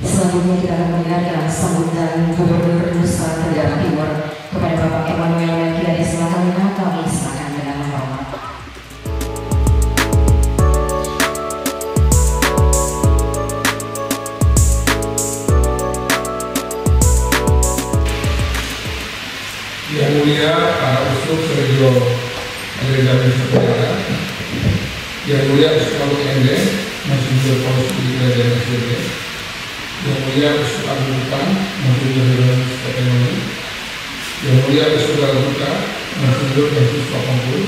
Selanjutnya kita akan mendengarkan sambutan Gubernur Nusa Tenggara Timur kepada Bapak Emmanuel Melkiades Lahamina. Kami silakan dengan hormat. Yang mulia para uskup seregio Gereja Nusa Tenggara, yang mulia Uskup Agung Ende, Monsignor Paulus Gereja Nusa, yang mulia Uskup Agung Kupang, Monsignor Herodes Ekonomi, yang mulia Uskup Garabuka, Monsignor Yesus Papangku,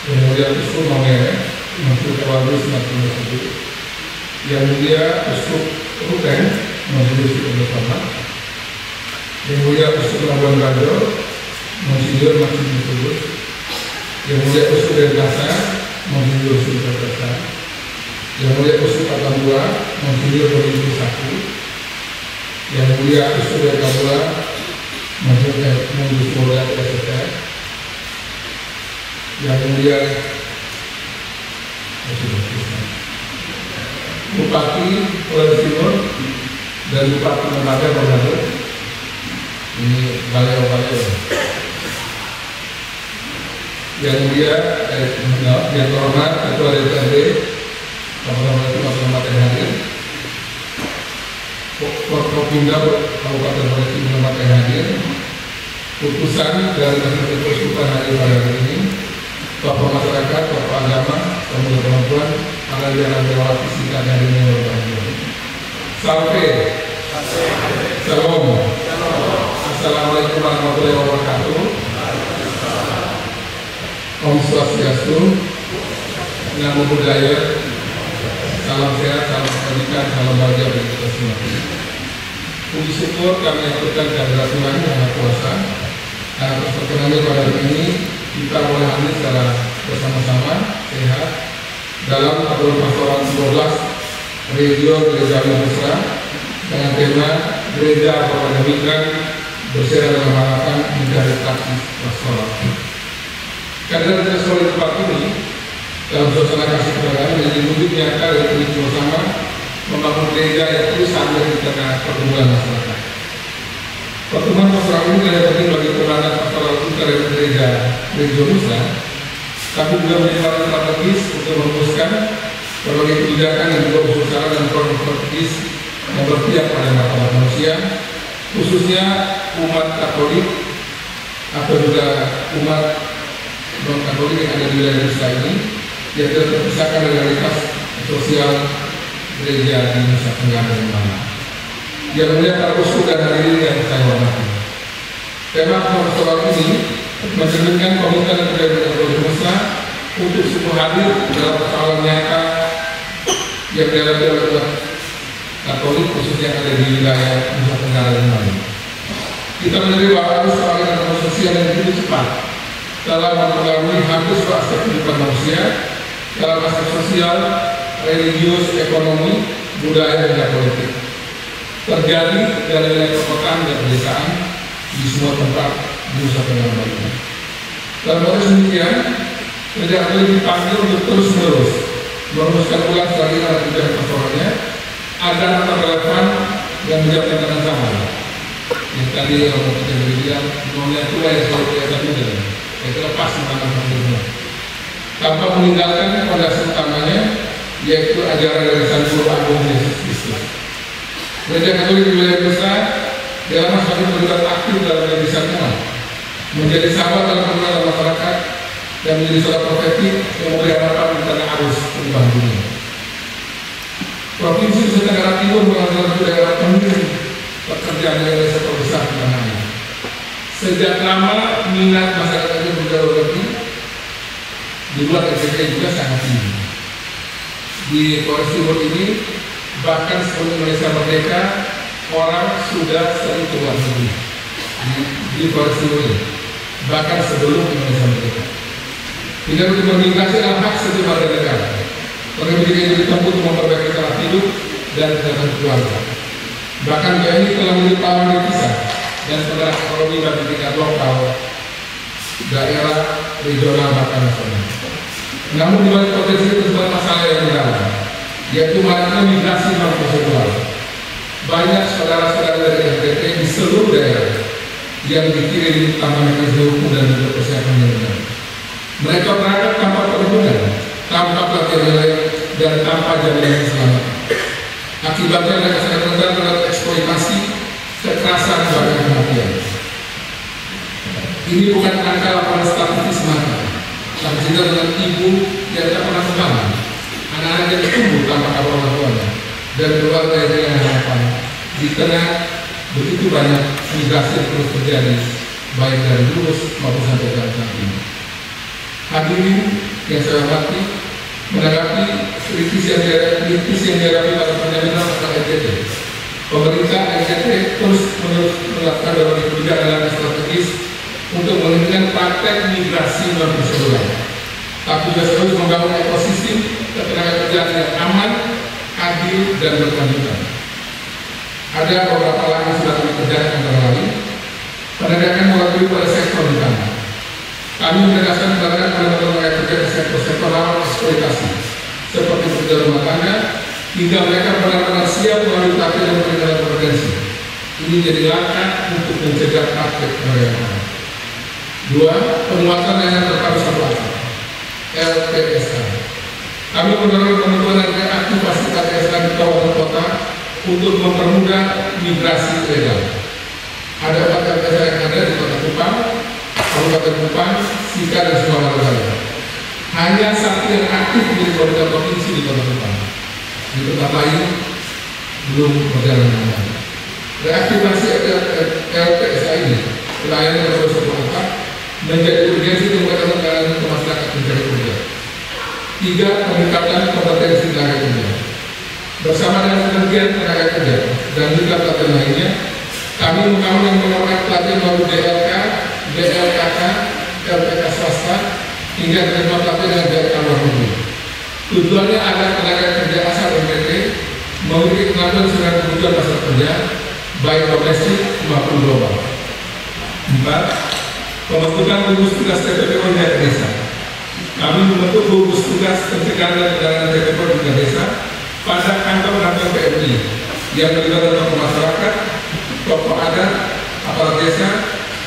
yang mulia Uskup Mangere, Monsignor Kawalis Martinus Sudi, yang mulia Uskup Ruten, Monsignor Sikondo Sama, yang mulia Uskup Labuan Bajo, Monsignor Martinus Sudi, yang mulia Uskup Denpasar, Monsignor Sultan, yang mulia Uskup Atambua, Monsignor Dominus Saku, yang mulia Uskup Kabula, Monsignor Moda SSR, yang mulia Bupati Sulawesi Timur dan Bupati Manado Manado. Ini beliau-beliau. Yang mulia yang terhormat Ketua DPRD Kabupaten hadir, Forkopimda Kabupaten Sulawesi Timur hadir, putusan dari Majelis Peruskupan hadir pada hari ini, tokoh masyarakat, tokoh agama, pemuda perempuan, para jalan melewati singkat hari ini berbahagia. Sampai Shalom. Assalamualaikum warahmatullahi wabarakatuh. Om Swastiastu, Namo Buddhaya, salam sehat, salam kebajikan, salam bahagia bagi kita semua. Puji syukur kami aturkan kehadirat Tuhan Yang Maha Kuasa. Atas perkenannya pada hari ini kita boleh hadir secara bersama-sama sehat dalam aturan pastoral 12 Radio Gereja Mesra dengan tema Gereja Kepada Migran Bersera dalam Harapan Mencari Kasih Pastoral. Kehadiran kita semua di tempat ini dalam suasana kasih kebagaan menjadi wujud nyata dari komitmen bersama membangun gereja yang terus ada di tengah pertumbuhan masyarakat. Pertumbuhan pastoral ini tidak penting bagi pemerintah pastoral kita dari gereja Nusa, tapi juga menjadi hal strategis untuk merumuskan berbagai kebijakan yang juga usul saran dan program strategis yang berpihak pada martabat manusia, khususnya umat Katolik atau juga umat non-Katolik yang ada di wilayah Nusa ini, yang tidak terpisahkan dari realitas sosial gereja di Nusa Tenggara Timur. Yang mulia para uskup dan hadirin yang saya hormati, tema pastoral ini mencerminkan komitmen gereja Nusa untuk semua hadir dalam persoalan nyata yang dihadapi oleh umat Katolik khususnya yang ada di wilayah Nusa Tenggara Timur. Kita menerima bahwa arus peralihan sosial yang begitu cepat dalam mempengaruhi hampir semua aspek kehidupan manusia dalam aspek sosial, religius, ekonomi, budaya, dan politik terjadi dari wilayah perkotaan dan pedesaan di semua tempat di Nusa Tenggara Timur. Dalam konteks demikian, gereja Katolik dipanggil untuk terus-menerus merumuskan ulang strategi dan kebijakan pastoralnya agar tetap relevan dan menjawab tantangan zaman. Yang tadi orang kita bilang, dunia tua yang selalu kelihatan muda. Itu lepas tentang semua tanpa meninggalkan fondasi utamanya yaitu ajaran dari Sang Guru Agung Yesus Kristus. Gereja Katolik di wilayah Indonesia dalam semakin terlibat aktif dalam menjadi umat, menjadi sahabat dalam penggunaan masyarakat, dan menjadi suara profetik yang memberi harapan di tengah arus perubahan dunia. Provinsi Nusa Tenggara Timur merupakan salah satu daerah pemimpin pekerjaan Indonesia terbesar di tanah air. Sejak lama minat masyarakat itu bergerak lebih di luar NTT juga sangat tinggi. Di Flores Timur ini bahkan sebelum Indonesia merdeka orang sudah sering keluar negeri di Flores Timur ini, bahkan sebelum Indonesia merdeka. Tidak untuk bermigrasi adalah hak setiap warga negara. Pendidikan ini ditempuh untuk memperbaiki cara hidup dan kesehatan keluarga. Bahkan BNI telah menjadi pahlawan devisa dan penggerak ekonomi bagi tingkat lokal, daerah, regional, bahkan nasional. Namun di balik potensi itu terdapat masalah yang mendalam, yaitu maraknya migrasi non-prosedural. Banyak saudara-saudara dari NTT di seluruh daerah yang dikirim tanpa mekanisme hukum dan juga persiapan yang benar. Mereka berangkat tanpa perlindungan, tanpa pelatihan nilai, dan tanpa jaminan keselamatan. Akibatnya mereka sangat rentan terhadap eksploitasi, kekerasan, bahkan kematian. Ini bukan angka laporan statistik semata, tapi juga dengan ibu yang tak pernah membangun, anak-anak yang tumbuh tanpa kabar orang tuanya, dan keluarga yang dengan harapan di tengah begitu banyak migrasi yang terus terjadi, baik dari lulus maupun sampai saat ini. Hadirin yang saya hormati, menanggapi kritis yang dihadapi pada penyelenggaraan masalah NTT, pemerintah NTT terus melakukan berbagai kebijakan strategis untuk menghentikan praktek migrasi non-prosedural, tapi juga terus membangun ekosistem ketenagakerjaan yang aman, adil, dan berkelanjutan. Ada beberapa langkah yang sudah kami kerjakan, antara lain penegakan moratorium pada sektor di tanah. Kami menegaskan kepada tenaga kerja di sektor rawan eksploitasi seperti pekerja rumah tangga hingga mereka benar-benar siap melalui pelatihan dan peningkatan kompetensi. Ini jadi langkah untuk mencegah praktek perdagangan. 2. Penguatan layanan terpadu satu arah (LPSA). Kami mendorong pembentukan dan reaktivasi LPSA di kawasan kota untuk mempermudah migrasi legal. Ada 4 LPSA yang ada di Kota Kupang, Kabupaten Kupang, Sika, dan Sumatera Utara. Hanya satu yang aktif di pemerintah provinsi di Kota Kupang. Di tempat lain belum berjalan dengan baik. Reaktivasi LPSA ini pelayanan kepada masyarakat menjadi urgensi untuk meningkatkan ke masyarakat mencari kerja. 3. Peningkatan kompetensi tenaga kerja. Bersama dengan Kementerian Tenaga Kerja dan juga pelatihan lainnya, kami membangun dan menawarkan pelatihan melalui DLK, BLKK, LPK swasta, hingga terima pelatihan dengan DLK luar negeri. Tujuannya agar tenaga kerja asal NTT memiliki kemampuan sesuai kebutuhan pasar kerja, baik domestik maupun global. 4. Pembentukan gugus tugas TPPO di desa. Kami membentuk gugus tugas pencegahan dan penanganan TPPO di desa pada kantor-kantor PMI yang melibatkan tokoh masyarakat, tokoh adat, aparat desa,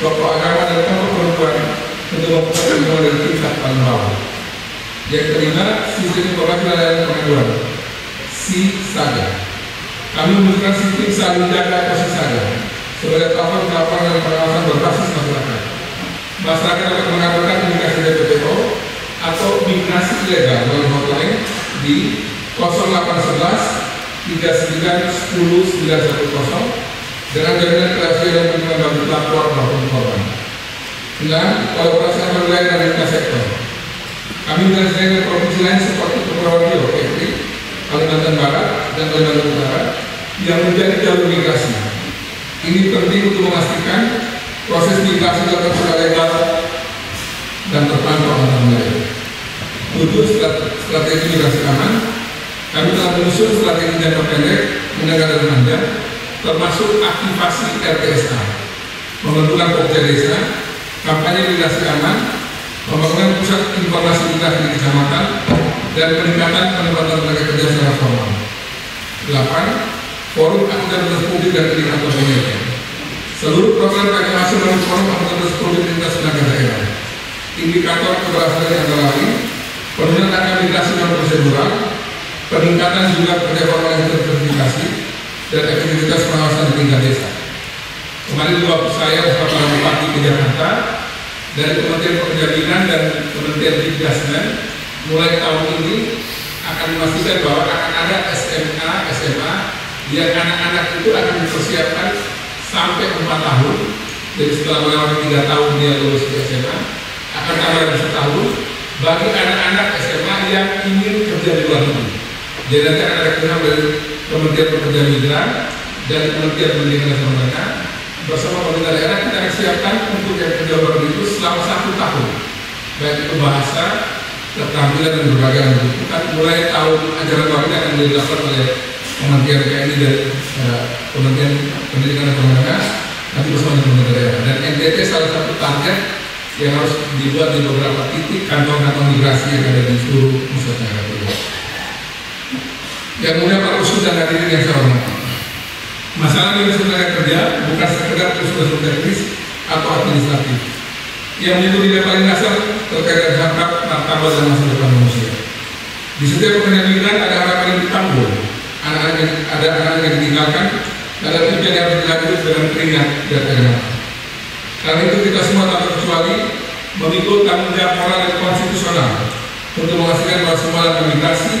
tokoh agama, dan tokoh perempuan untuk memperkuat lingkungan dari tingkat paling bawah. Yang kelima, sistem informasi layanan pengaduan (SISAGA). Kami membentukkan sistem saling jaga atau SISAGA sebagai platform pelaporan dan pengawasan berbasis masyarakat. Masyarakat dapat mengadukan indikasi TPPO atau migrasi ilegal melalui hotline di 0811 39 10 910 dengan jaminan kerahasiaan dan perlindungan bagi pelapor maupun korban. 6. Kolaborasi antar wilayah dan lintas sektor. Kami menggandeng dengan provinsi lain seperti Kepulauan Riau, Kepri, Kalimantan Barat, dan Kalimantan Utara yang menjadi jalur migrasi. Ini penting untuk memastikan proses migrasi dilakukan secara legal dan terpantau antar wilayah. 7. Strategi migrasi aman. Kami telah menyusun strategi jangka pendek, menengah dan panjang, termasuk aktivasi LPSA, pembentukan Pokja Desa, kampanye migrasi aman, pembangunan pusat informasi migrasi di kecamatan, dan peningkatan penempatan tenaga kerja secara formal. 8. Forum akuntabilitas publik dan indikator penelitian. Seluruh program kami masuk melalui forum akuntabilitas publik lintas tenaga daerah. Indikator keberhasilan antara lain penurunan angka migrasi non prosedural, peningkatan jumlah kerja formal yang terverifikasi, dan efektivitas pengawasan di tingkat desa. Kemarin di waktu saya bersama Bupati ke Jakarta, dari Kementerian Pekerjaan dan Kementerian Dikdasmen mulai tahun ini akan memastikan bahwa akan ada SMA yang anak-anak itu akan dipersiapkan sampai 4 tahun. Jadi setelah melewati 3 tahun dia lulus di SMA, akan tambah 1 tahun bagi anak-anak SMA yang ingin kerja di luar negeri. Jadi nanti akan ada kerjasama dari Kementerian Pekerjaan Migran dan Kementerian Pendidikan dan Kebudayaan bersama pemerintah daerah. Kita akan siapkan untuk yang kerja luar negeri itu selama 1 tahun, baik itu bahasa, keterampilan dan berbagai yang dibutuhkan. Mulai tahun ajaran baru ini akan dilakukan oleh Kementerian PNI dan Kementerian Pendidikan dan Kebudayaan nanti bersama dengan pemerintah daerah. Dan NTT salah satu target yang harus dibuat di beberapa titik kantong-kantong migrasi yang ada di seluruh Nusantara. Yang mulia Pak Usul dan hadirin yang saya hormati, masalah di tenaga kerja bukan sekedar usul teknis atau administratif yang menyentuh nilai paling dasar terkait dengan hak, martabat dan masa depan manusia. Di setiap pekerjaan migran ada harapan yang ditanggung, ada anak-anak yang ditinggalkan, ada tujuan yang harus dilanjut dengan keringat dan air mata. Karena itu kita semua tanpa kecuali memikul tanggung jawab moral dan konstitusional untuk memastikan bahwa semua langkah migrasi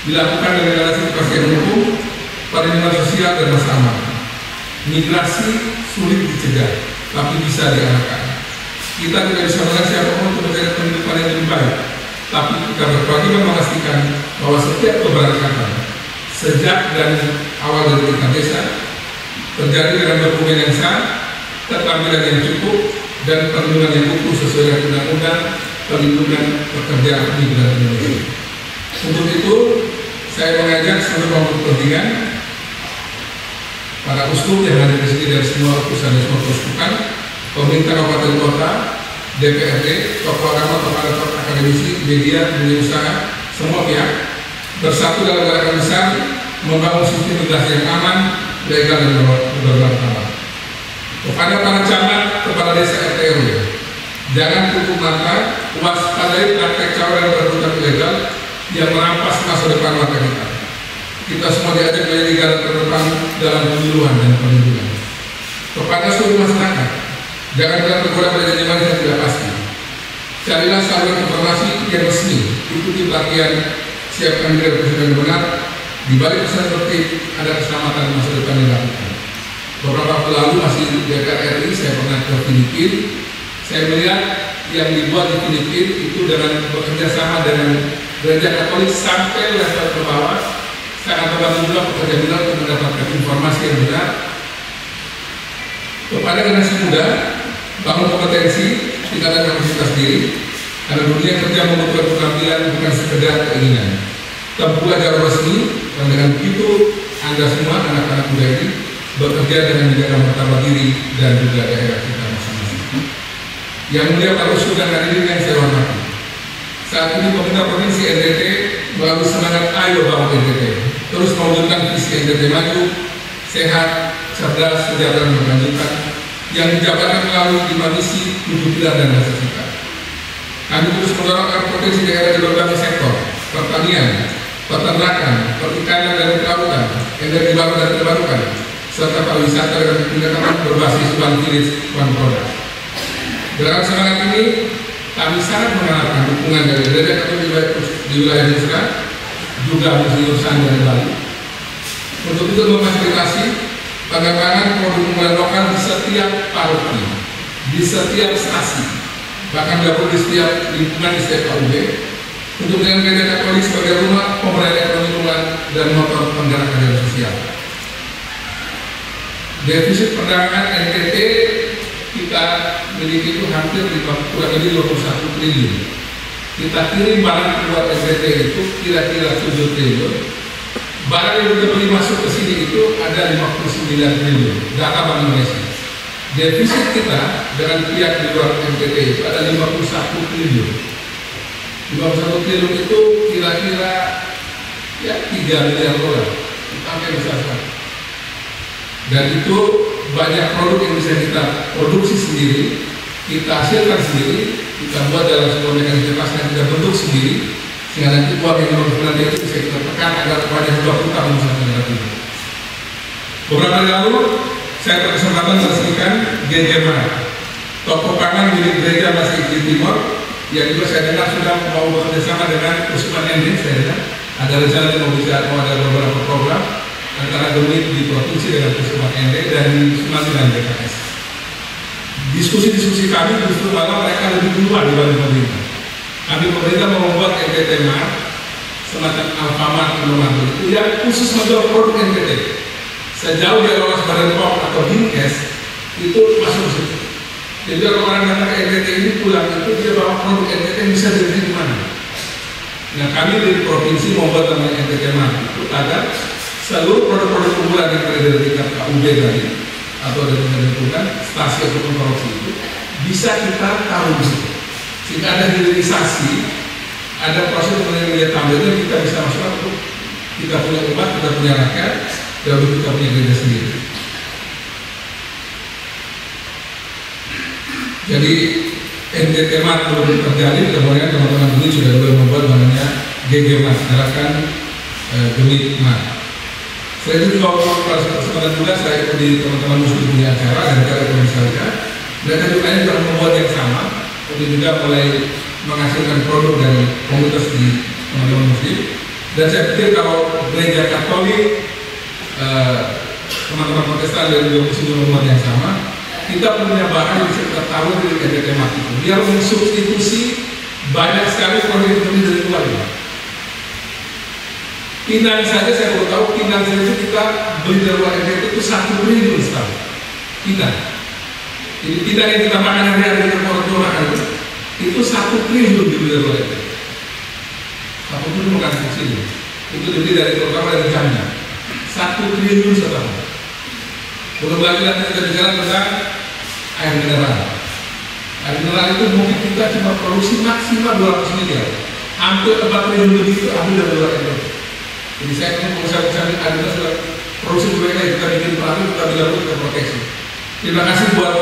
dilakukan dengan relasi kepastian hukum, perlindungan sosial dan masa aman. Migrasi sulit dicegah, tapi bisa diarahkan. Kita tidak bisa melarang siapapun untuk mencari kehidupan yang lebih baik, tapi kita berkewajiban memastikan bahwa setiap keberangkatan sejak dan awal dari tingkat desa terjadi dengan dokumen yang sah, keterampilan yang cukup, dan perlindungan yang utuh sesuai dengan undang-undang perlindungan pekerja migran Indonesia. Untuk itu, saya mengajak seluruh pemangku kepentingan, para uskup yang hadir di sini dari semua utusan dan semua keuskupan, pemerintah kabupaten kota, DPRD, tokoh agama, tokoh akademisi, media, dunia usaha, semua pihak bersatu dalam gerakan besar membangun sistem migrasi yang aman, legal dan bermartabat. Kepada para camat, kepala desa RT RW, jangan tutup mata, waspadai praktek cara dan perbuatan ilegal yang merampas masa depan warga kita. Kita semua diajak menjadi garda terdepan dalam pemiluan dan perlindungan. Kepada seluruh masyarakat, jangan pernah tergoda pada janji manis yang tidak pasti. Carilah saluran informasi yang resmi, ikuti pelatihan, siapkan diri yang benar. Di balik pesan tertib ada keselamatan masa depan yang dilakukan. Beberapa waktu lalu masih di DPR RI, saya pernah ke Filipina. Saya melihat yang dibuat di Filipina itu dengan bekerja sama dengan gereja Katolik sampai level ke bawah. Sangat membantu juga pekerja migran untuk mendapatkan informasi yang benar. Kepada generasi muda, bangun kompetensi, tingkatkan kapasitas diri, karena dunia kerja membutuhkan keterampilan bukan sekedar keinginan. Tempuhlah jalur resmi, dan dengan begitu Anda semua anak-anak muda ini bekerja dengan menjaga martabat diri dan juga daerah kita masing-masing. Yang mulia Pak Usul dan hadirin yang saya hormati, saat ini pemerintah provinsi NTT melalui semangat Ayo Bangun NTT terus mewujudkan visi NTT maju, sehat, cerdas, sejahtera dan berkelanjutan yang dijabarkan melalui 5 misi, 7 pilar dan dasar kita. Kami terus mendorong potensi daerah di berbagai sektor, pertanian, peternakan, perikanan dan kelautan, energi baru dan terbarukan, serta pariwisata dan peningkatan berbasis one village, one product. Dalam semangat ini, kami sangat mengharapkan dukungan dari gereja Katolik di wilayah Nusra, juga Museum Sanggar Bali, untuk itu memfasilitasi pengembangan produk unggulan lokal di setiap paroki, di setiap stasi, bahkan di setiap lingkungan, di setiap KUB, untuk dengan gereja Katolik sebagai rumah pemberdayaan ekonomi lingkungan dan motor penggerak keadilan sosial. Defisit perdagangan NTT kita miliki itu hampir kurang lebih 21 triliun. Kita kirim barang keluar NTT itu kira-kira 7 triliun. Barang yang kita beli masuk ke sini itu ada 59 triliun. Data Bank Indonesia. Defisit kita dengan pihak di luar NTT itu ada 51 triliun. 51 triliun itu kira-kira ya 3 miliar dolar. Angka besar sekali. Dan itu banyak produk yang bisa kita produksi sendiri, kita hasilkan sendiri, kita buat dalam sebuah mekanisme yang kita bentuk sendiri, sehingga nanti uang yang nanti itu bisa kita tekan agar kepada 20 tahun sampai nanti. Beberapa hari lalu saya berkesempatan meresmikan GGMA, toko pangan milik gereja Masih Iklim Timur, yang juga saya dengar sudah mau bekerjasama dengan Usman ND. Saya dengar ada rencana mau ada beberapa program antara Gemit di provinsi dengan Usman ND dan Sumatera dan BKS. Diskusi-diskusi kami justru malah mereka lebih duluan dibanding pemerintah. Kami pemerintah mau membuat NTT Mart, semacam Alfamart itu yang khusus menjual produk NTT. Sejauh dia lolos Badan POM atau Dinkes itu masuk ke situ. Jadi kalau orang datang ke NTT ini pulang itu dia bawa produk NTT bisa dibeli di mana. Nah kami dari provinsi membuat namanya NTT Mart itu agar seluruh produk-produk unggulan yang ada dari tingkat KUB tadi atau dari lingkungan stasiun ataupun korupsi itu bisa kita taruh di situ. Jika ada hilirisasi, ada proses penilaian tampilnya kita bisa masuk untuk kita punya umat, kita punya rakyat, dan kita punya gereja sendiri. Jadi NTT Mart belum terjadi, kemudian teman-teman ini sudah boleh membuat namanya GG Mart, gerakan Gemit Mart. Saya itu juga kesempatan juga saya ikuti teman-teman muslim punya acara dan cara komisarisnya. Mereka juga membuat yang sama. Untuk juga mulai menghasilkan produk dari komunitas di teman-teman muslim. Dan saya pikir kalau gereja Katolik, teman-teman Protestan dan juga muslim membuat yang sama, kita punya bahan yang bisa kita taruh di NTT Mart itu. Dia mensubstitusi banyak sekali produk dari luar. Pinang saja saya baru tahu, pinang saja itu kita beli dari luar NTT itu 1 triliun setahun. Pinang. Jadi pinang yang kita makan hari-hari dengan orang makan itu 1 triliun dibeli dari luar NTT. 1 triliun bukan kecil. Itu dibeli dari terutama dari Jambi. 1 triliun setahun. Belum lagi nanti kita bicara tentang air mineral. Air mineral itu mungkin kita cuma produksi maksimal 200 miliar. Hampir 4 triliun lebih itu ambil dari luar NTT. Jadi saya ingin mengusahakan ada sudah produksi mereka yang kita bikin perahu, kita bilang kita proteksi. Terima kasih buat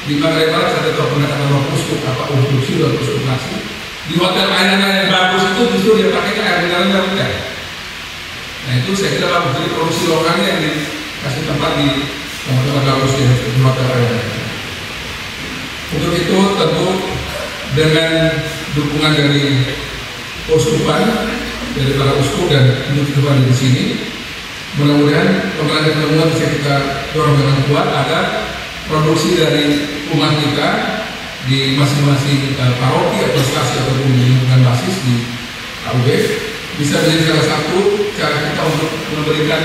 di Manggarai Barat, saya tahu pernah kata uskup apa uskup dan uskup nasi. Di hotel air yang bagus itu justru dia pakai air mineral yang rendah. Nah itu saya kira bagus, jadi produksi lokalnya yang dikasih tempat di tempat-tempat bagus di hotel air. Untuk itu tentu dengan dukungan dari uskupan, dari para uskup dan untuk kehidupan di sini, mudah-mudahan pemerintah bisa kita dorong dengan kuat agar produksi dari umat kita di masing-masing paroki atau stasi ataupun di lingkungan basis di KUB bisa menjadi salah satu cara kita untuk memberikan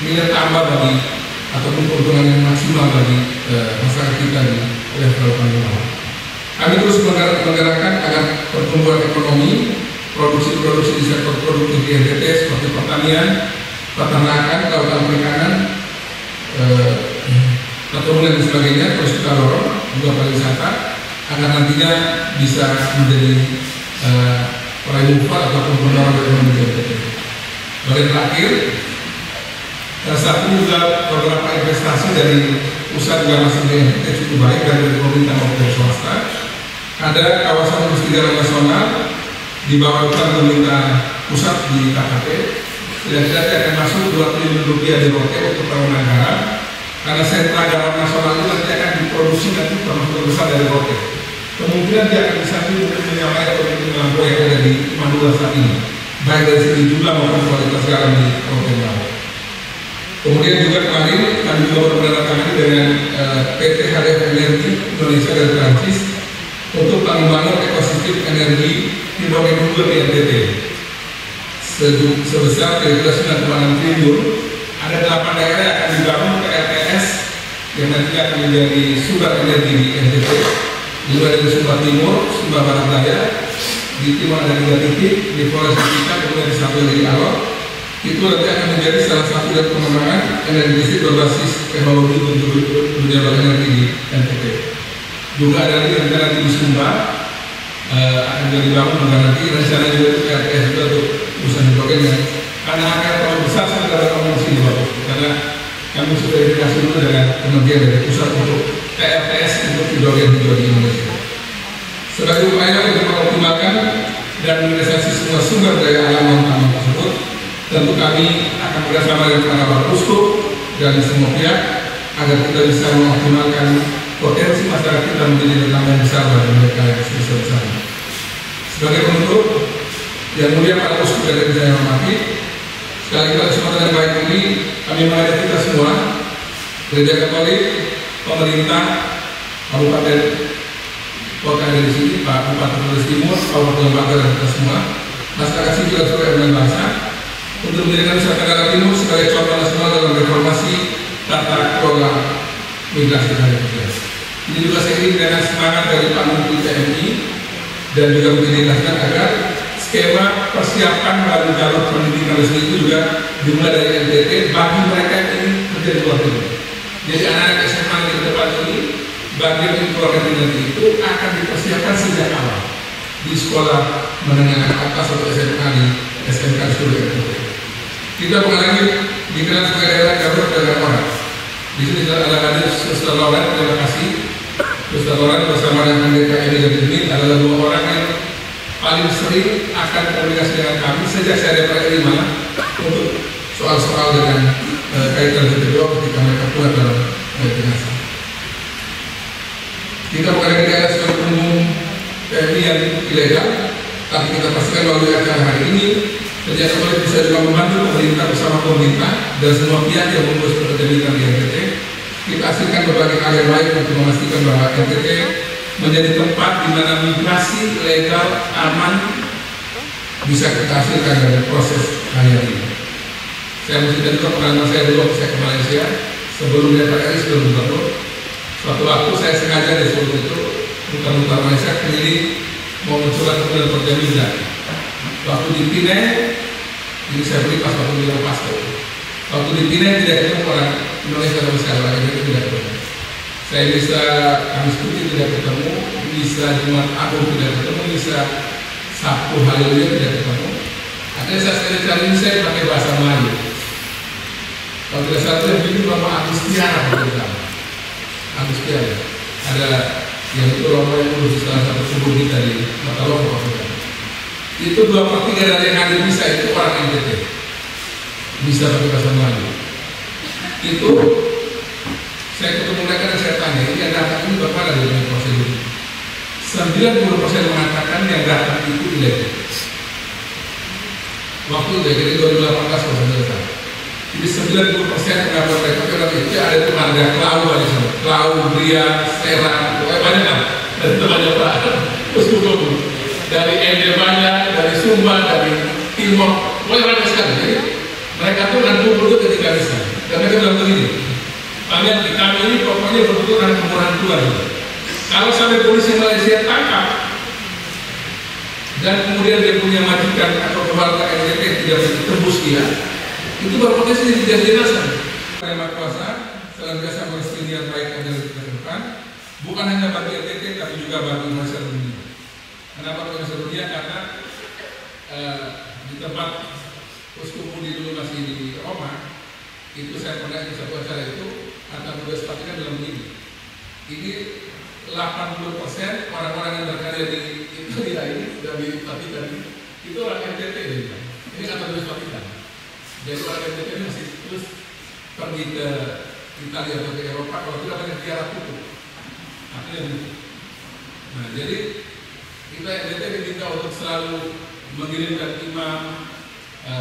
nilai tambah bagi ataupun keuntungan yang maksimal bagi masyarakat kita di level bawah. Kami terus menggerakkan agar pertumbuhan ekonomi, produksi-produksi di sektor produktif di NTT seperti pertanian, peternakan, kelautan perikanan, perkebunan dan sebagainya terus kita dorong, juga pariwisata agar nantinya bisa menjadi flyover ataupun pendorong ekonomi di NTT. Bagian terakhir, saat ini juga beberapa investasi dari pusat juga masih di NTT cukup baik dari pemerintah maupun dari swasta. Ada kawasan industri garam nasional di bawah pemerintah pusat di KKP, kira-kira akan masuk 2 triliun rupiah di Rote untuk permohonan garam, karena sentra garam nasional itu nanti akan diproduksi nanti termasuk terbesar dari Rote. Kemungkinan dia akan bisa mungkin menyamai atau melampaui yang ada di Madura saat ini, baik dari segi jumlah maupun kualitas garam di Rote Bawah. Kemudian juga kemarin kami juga berpendatangan dengan PT HDF Energi Indonesia dan Prancis untuk membangun ekosistem energi hidrogen unggul di NTT sebesar kira-kira 9,6 triliun. Ada 8 daerah yang akan dibangun PLTS yang nanti akan menjadi sumber energi di NTT, mulai dari Sumba Timur, Sumba Barat Daya, di timur ada 3 titik, di Flores kita kemudian di satu di Alor. Itu nanti akan menjadi salah satu dari pengembangan energi listrik berbasis teknologi untuk penjualan energi di NTT. Juga ada lagi nanti di Sumba akan dibangun juga nanti rencana juga untuk PLTS juga untuk usaha hidrogen yang karena akan terlalu besar sementara komunikasi di bawah, karena kami sudah dikasih dulu dengan kementerian dari pusat untuk PLTS untuk hidrogen di Indonesia. Sebagai upaya untuk mengoptimalkan dan menginvestasi semua sumber daya alam non tambang tersebut, tentu kami akan bekerjasama dengan para Bapak Uskup dan semua pihak agar kita bisa mengoptimalkan potensi masyarakat kita menjadi yang besar bagi mereka yang besar. Sebagai penutup, yang mulia para Uskup dan saya hormati, sekali pada kesempatan yang baik ini kami mengajak kita semua, Gereja Katolik, pemerintah, Kabupaten Kota dari sini, Pak Bupati Flores Timur, Pak Wakil Lembaga dan kita semua, masyarakat sipil dan seluruh elemen bangsa, untuk menjadikan Nusa Tenggara Timur sebagai contoh nasional dalam reformasi tata kelola migrasi tenaga kerja. Ini juga saya ingin dengan semangat dari Pak Menteri TNI dan juga menjadikan agar skema persiapan melalui jalur pendidikan resmi itu juga dimulai dari NTT bagi mereka yang ingin kerja di luar negeri. Jadi anak-anak SMA di depan ini bagian dari keluarga nanti itu akan dipersiapkan sejak awal di sekolah menengah atas atau SMA di SMK Studio NTT. Kita bukan lagi dikenal sebagai daerah darurat dengan orang. Di sini ada hadir Suster Lauren, terima kasih. Suster Lauren bersama dengan DKI dan ini adalah dua orang yang paling sering akan komunikasi dengan kami sejak saya DPR malah untuk soal-soal dengan kaitan dengan ketika mereka keluar dalam jenazah. Kita bukan lagi daerah sebagai umum TNI yang ilegal, tapi kita pastikan melalui acara hari ini Gereja Katolik bisa juga membantu pemerintah bersama pemerintah dan semua pihak yang mengurus pekerjaan di NTT. Kita hasilkan berbagai hal yang baik untuk memastikan bahwa NTT menjadi tempat di mana migrasi legal aman bisa kita hasilkan dari proses hari ini. Saya mesti cerita pengalaman saya dulu waktu saya ke Malaysia sebelum DPR RI sebelum gubernur. Suatu waktu saya sengaja dari Solo itu muter-muter Malaysia keliling mau mencoba kemudian kerja migran. Waktu di Penang, ini saya beri pas waktu di Lepas. Waktu di Penang tidak ketemu orang Indonesia sama sekali, orang Indonesia tidak ketemu. Saya bisa Kamis Putih tidak ketemu, bisa Jumat Agung tidak ketemu, bisa Sabtu Haleluya tidak ketemu. Akhirnya saya sekali kali ini saya pakai bahasa Melayu. Kalau tidak salah itu ini Romo Agustiana pertama. Agustiana. Ada yang itu Romo yang urus salah satu kubur kita di Mataloka. Itu 2/3 dari yang hadir bisa itu orang NTT. Bisa pakai bahasa Melayu. Itu saya ketemu mereka dan saya tanya, ini yang datang ini bagaimana dari prosedur? 90% mengatakan yang datang itu ilegal. Waktu itu jadi 2018 kalau saya tidak salah. Jadi 90% mengatakan mereka itu ada itu harga Klau di sana, Klau, Bria, Serang, banyak kan? Dan itu banyak pak. Terus dulu dari Ende banyak, dari Sumba, dari Timur, banyak banyak sekali. Jadi mereka tuh nanti dulu ketika bisa. Dan mereka bilang begini. Kalian di kami ini pokoknya betul-betul ada kemurahan Tuhan. Kalau sampai polisi Malaysia tangkap dan kemudian dia punya majikan atau keluarga NTT tidak tembus dia, itu berpotensi jadi jenazah. Terima kuasa senantiasa beristirahat yang baik dan ke depan, bukan hanya bagi NTT tapi juga bagi masyarakat dunia. Kenapa masyarakat dunia? Karena di tempat Uskup Budi dulu masih di Roma, itu saya pernah di satu acara itu antara dua sepatikan dalam begini. Ini 80% orang-orang yang berkarya di Italia ini sudah di Vatikan itu orang NTT ini. Ini kata dua sepatikan. Jadi orang NTT ini masih terus pergi ke Italia atau ke Eropa kalau tidak banyak ziarah kutub. Artinya begitu. Nah jadi kita NTT diminta untuk selalu mengirimkan imam,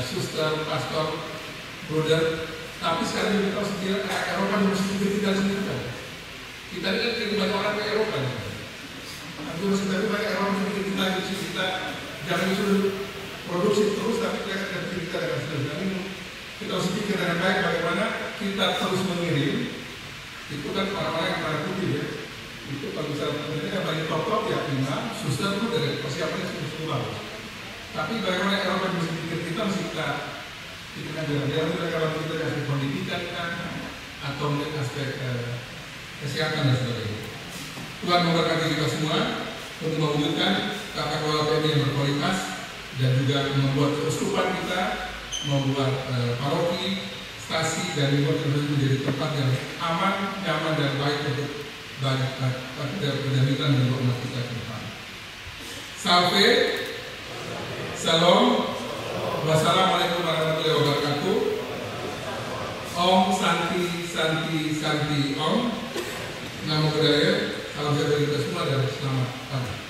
suster, pastor, brother. Tapi sekarang kita tahu sendiri Eropa harus kita sendiri kan. Kita ini kan banyak orang ke Eropa. Harus kita banyak Eropa seperti kita jangan disuruh produksi terus tapi kita akan sudah kita harus pikir dengan baik bagaimana kita terus mengirim. Itu kan orang-orang yang pada putih ya. Itu kalau misalnya mereka banyak top ya imam, suster itu dari persiapannya cukup bagus. Tapi bagaimana Eropa bisa pikir kita mesti kita dengan dia kalau kita kasih pendidikan kan atau mungkin aspek kesehatan dan sebagainya. Tuhan memberkati kita semua untuk mewujudkan tata kelola PMI yang berkualitas dan juga membuat keuskupan kita, membuat paroki, stasi dan membuat menjadi tempat yang aman, nyaman dan baik untuk banyak pendidikan dan umat kita ke depan. Salve Salam. Wassalamualaikum warahmatullahi wabarakatuh. Om Santi Santi Santi Om. Namo Buddhaya. Salam sejahtera kita semua dan selamat pagi.